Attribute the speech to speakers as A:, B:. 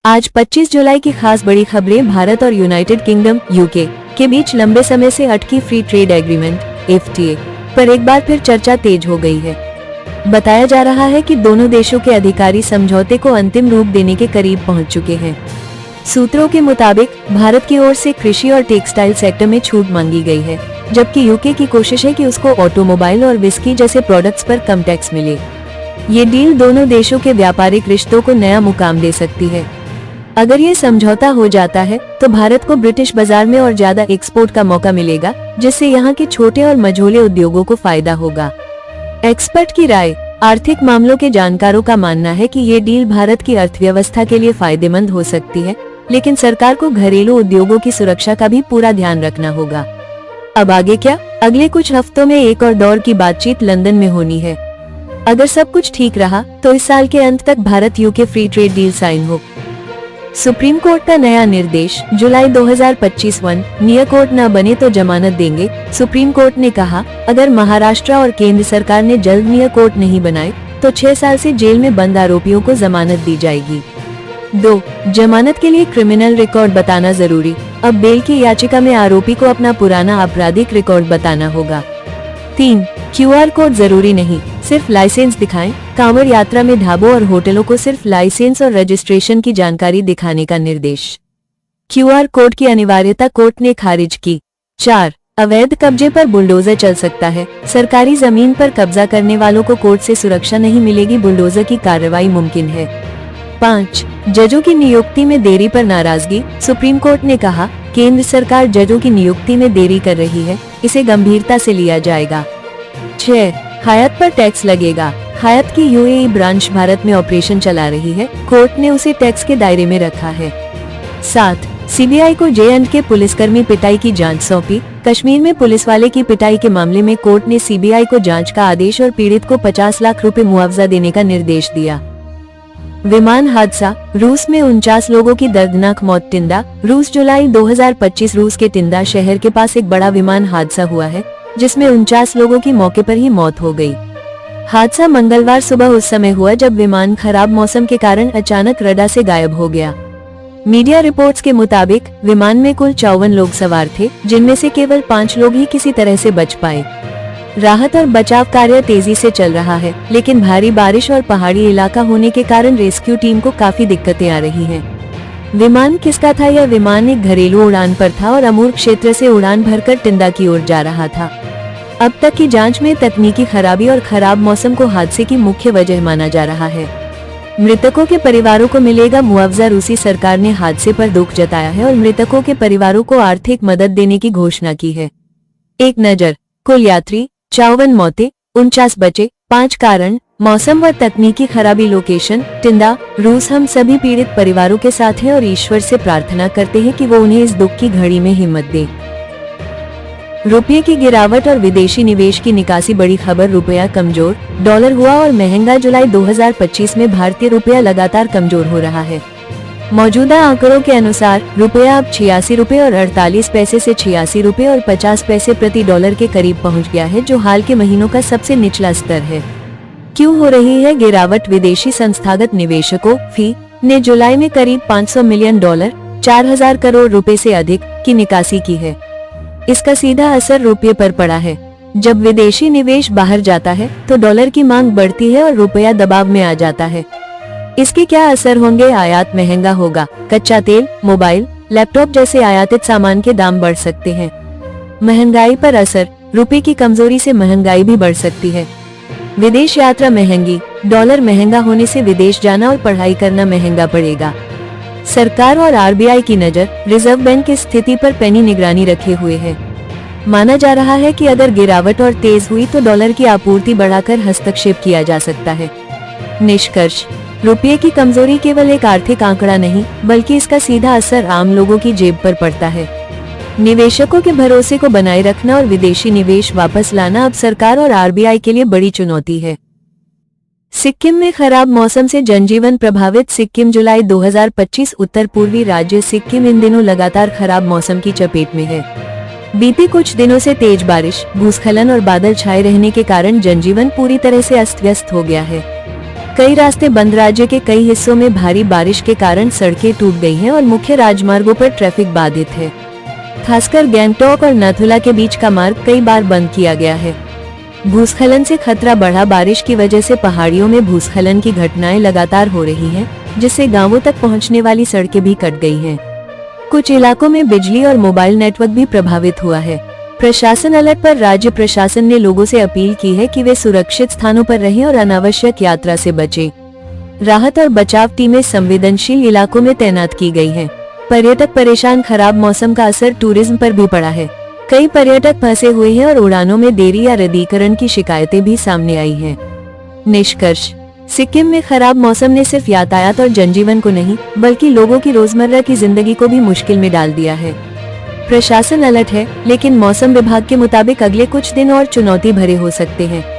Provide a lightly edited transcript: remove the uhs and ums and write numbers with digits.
A: आज 25 जुलाई की खास बड़ी खबरें। भारत और यूनाइटेड किंगडम यूके के बीच लंबे समय से अटकी फ्री ट्रेड एग्रीमेंट FTA पर एक बार फिर चर्चा तेज हो गई है। बताया जा रहा है कि दोनों देशों के अधिकारी समझौते को अंतिम रूप देने के करीब पहुंच चुके हैं। सूत्रों के मुताबिक भारत की ओर से कृषि और टेक्सटाइल सेक्टर में छूट मांगी गई है, जबकि यूके की कोशिश है कि उसको ऑटोमोबाइल और विस्की जैसे प्रोडक्ट्स पर कम टैक्स मिले। ये डील दोनों देशों के व्यापारिक रिश्तों को नया मुकाम दे सकती है। अगर ये समझौता हो जाता है तो भारत को ब्रिटिश बाजार में और ज्यादा एक्सपोर्ट का मौका मिलेगा, जिससे यहाँ के छोटे और मझोले उद्योगों को फायदा होगा। एक्सपर्ट की राय। आर्थिक मामलों के जानकारों का मानना है कि ये डील भारत की अर्थव्यवस्था के लिए फायदेमंद हो सकती है, लेकिन सरकार को घरेलू उद्योगों की सुरक्षा का भी पूरा ध्यान रखना होगा। अब आगे क्या? अगले कुछ हफ्तों में एक और दौर की बातचीत लंदन में होनी है। अगर सब कुछ ठीक रहा तो इस साल के अंत तक Bharat UK free trade deal sign हो। सुप्रीम कोर्ट का नया निर्देश। जुलाई 2025 नियर कोर्ट न बने तो जमानत देंगे। सुप्रीम कोर्ट ने कहा, अगर महाराष्ट्र और केंद्र सरकार ने जल्द नियर कोर्ट नहीं बनाए तो 6 साल से जेल में बंद आरोपियों को जमानत दी जाएगी। 2. जमानत के लिए क्रिमिनल रिकॉर्ड बताना जरूरी। अब बेल की याचिका में आरोपी को अपना पुराना आपराधिक रिकॉर्ड बताना होगा। 3. QR कोड जरूरी नहीं, सिर्फ लाइसेंस दिखाएं। कांवड़ यात्रा में ढाबों और होटलों को सिर्फ लाइसेंस और रजिस्ट्रेशन की जानकारी दिखाने का निर्देश। QR कोड की अनिवार्यता कोर्ट ने खारिज की। 4. अवैध कब्जे पर बुलडोजर चल सकता है। सरकारी जमीन पर कब्जा करने वालों को कोर्ट से सुरक्षा नहीं मिलेगी, बुलडोजर की कार्रवाई मुमकिन है। 5. जजों की नियुक्ति में देरी पर नाराजगी। सुप्रीम कोर्ट ने कहा, केंद्र सरकार जजों की नियुक्ति में देरी कर रही है, इसे गंभीरता से लिया जाएगा। 6. हयात पर टैक्स लगेगा। हयात की UAE ब्रांच भारत में ऑपरेशन चला रही है, कोर्ट ने उसे टैक्स के दायरे में रखा है। 7. CBI को J&K पुलिसकर्मी पिटाई की जांच सौंपी। कश्मीर में पुलिस वाले की पिटाई के मामले में कोर्ट ने CBI को जांच का आदेश और पीड़ित को 50 लाख रुपए मुआवजा देने का निर्देश दिया। विमान हादसा। रूस में 49 लोगों की दर्दनाक मौत। टिंडा, रूस। जुलाई 2025 रूस के टिंडा शहर के पास एक बड़ा विमान हादसा हुआ है, जिसमें 49 लोगों की मौके पर ही मौत हो गई। हादसा मंगलवार सुबह उस समय हुआ जब विमान खराब मौसम के कारण अचानक रडार से गायब हो गया। मीडिया रिपोर्ट्स के मुताबिक विमान में कुल 54 लोग सवार थे, जिनमें से केवल 5 लोग ही किसी तरह से बच पाए। राहत और बचाव कार्य तेजी से चल रहा है, लेकिन भारी बारिश और पहाड़ी इलाका होने के कारण रेस्क्यू टीम को काफी दिक्कतें आ रही हैं। विमान किसका था? यह विमान एक घरेलू उड़ान पर था और अमूर क्षेत्र से उड़ान भरकर टिंडा की ओर जा रहा था। अब तक की जांच में तकनीकी खराबी और खराब मौसम को हादसे की मुख्य वजह माना जा रहा है। मृतकों के परिवारों को मिलेगा मुआवजा। रूसी सरकार ने हादसे पर दुख जताया है और मृतकों के परिवारों को आर्थिक मदद देने की घोषणा की है। एक नजर। कुल यात्री 54 मौतें, 49 बचे। 5 कारण। मौसम व तकनीकी खराबी। लोकेशन टिंडा, रूस। हम सभी पीड़ित परिवारों के साथ हैं और ईश्वर से प्रार्थना करते हैं कि वो उन्हें इस दुख की घड़ी में हिम्मत दे। रुपये की गिरावट और विदेशी निवेश की निकासी। बड़ी खबर। रुपया कमजोर, डॉलर हुआ और महंगा। जुलाई 2025 में भारतीय रुपया लगातार कमजोर हो रहा है। मौजूदा आंकड़ों के अनुसार रुपया अब 86 रुपये और 48 पैसे से 86 रुपये और 50 पैसे प्रति डॉलर के करीब पहुंच गया है, जो हाल के महीनों का सबसे निचला स्तर है। क्यों हो रही है गिरावट? विदेशी संस्थागत निवेशकों FII ने जुलाई में करीब $500 मिलियन, 4000 करोड़ रुपए से अधिक की निकासी की है। इसका सीधा असर रुपये पर पड़ा है। जब विदेशी निवेश बाहर जाता है तो डॉलर की मांग बढ़ती है और रुपया दबाव में आ जाता है। इसके क्या असर होंगे? आयात महंगा होगा। कच्चा तेल, मोबाइल, लैपटॉप जैसे आयातित सामान के दाम बढ़ सकते हैं। महंगाई पर असर। रुपये की कमजोरी से महंगाई भी बढ़ सकती है। विदेश यात्रा महंगी। डॉलर महंगा होने से विदेश जाना और पढ़ाई करना महंगा पड़ेगा। सरकार और RBI की नजर। रिजर्व बैंक इस स्थिति पर पैनी निगरानी रखे हुए है। माना जा रहा है कि अगर गिरावट और तेज हुई तो डॉलर की आपूर्ति बढ़ाकर हस्तक्षेप किया जा सकता है। निष्कर्ष। रुपये की कमजोरी केवल एक आर्थिक आंकड़ा नहीं, बल्कि इसका सीधा असर आम लोगों की जेब पर पड़ता है। निवेशकों के भरोसे को बनाए रखना और विदेशी निवेश वापस लाना अब सरकार और RBI के लिए बड़ी चुनौती है। सिक्किम में खराब मौसम से जनजीवन प्रभावित। सिक्किम। जुलाई 2025 उत्तर पूर्वी राज्य सिक्किम इन दिनों लगातार खराब मौसम की चपेट में है। बीते कुछ दिनों से तेज बारिश, भूस्खलन और बादल छाए रहने के कारण जनजीवन पूरी तरह से अस्त व्यस्त हो गया है। कई रास्ते बंद, राज्य के कई हिस्सों में भारी बारिश के कारण सड़कें टूट गई हैं और मुख्य राजमार्गों पर ट्रैफिक बाधित है। खासकर गैंगटॉक और नाथुला के बीच का मार्ग कई बार बंद किया गया है। भूस्खलन से खतरा बढ़ा, बारिश की वजह से पहाड़ियों में भूस्खलन की घटनाएं लगातार हो रही हैं, जिससे गांवों तक पहुंचने वाली सड़कें भी कट गई हैं। कुछ इलाकों में बिजली और मोबाइल नेटवर्क भी प्रभावित हुआ है। प्रशासन अलर्ट पर, राज्य प्रशासन ने लोगों से अपील की है कि वे सुरक्षित स्थानों पर रहें और अनावश्यक यात्रा से बचें। राहत और बचाव टीमें संवेदनशील इलाकों में तैनात की गई हैं। पर्यटक परेशान, खराब मौसम का असर टूरिज्म पर भी पड़ा है। कई पर्यटक फंसे हुए हैं और उड़ानों में देरी या रद्दीकरण की शिकायतें भी सामने आई हैं। निष्कर्ष, सिक्किम में खराब मौसम ने सिर्फ यातायात और जनजीवन को नहीं, बल्कि लोगों की रोजमर्रा की जिंदगी को भी मुश्किल में डाल दिया है। प्रशासन अलर्ट है, लेकिन मौसम विभाग के मुताबिक अगले कुछ दिन और चुनौती भरे हो सकते हैं।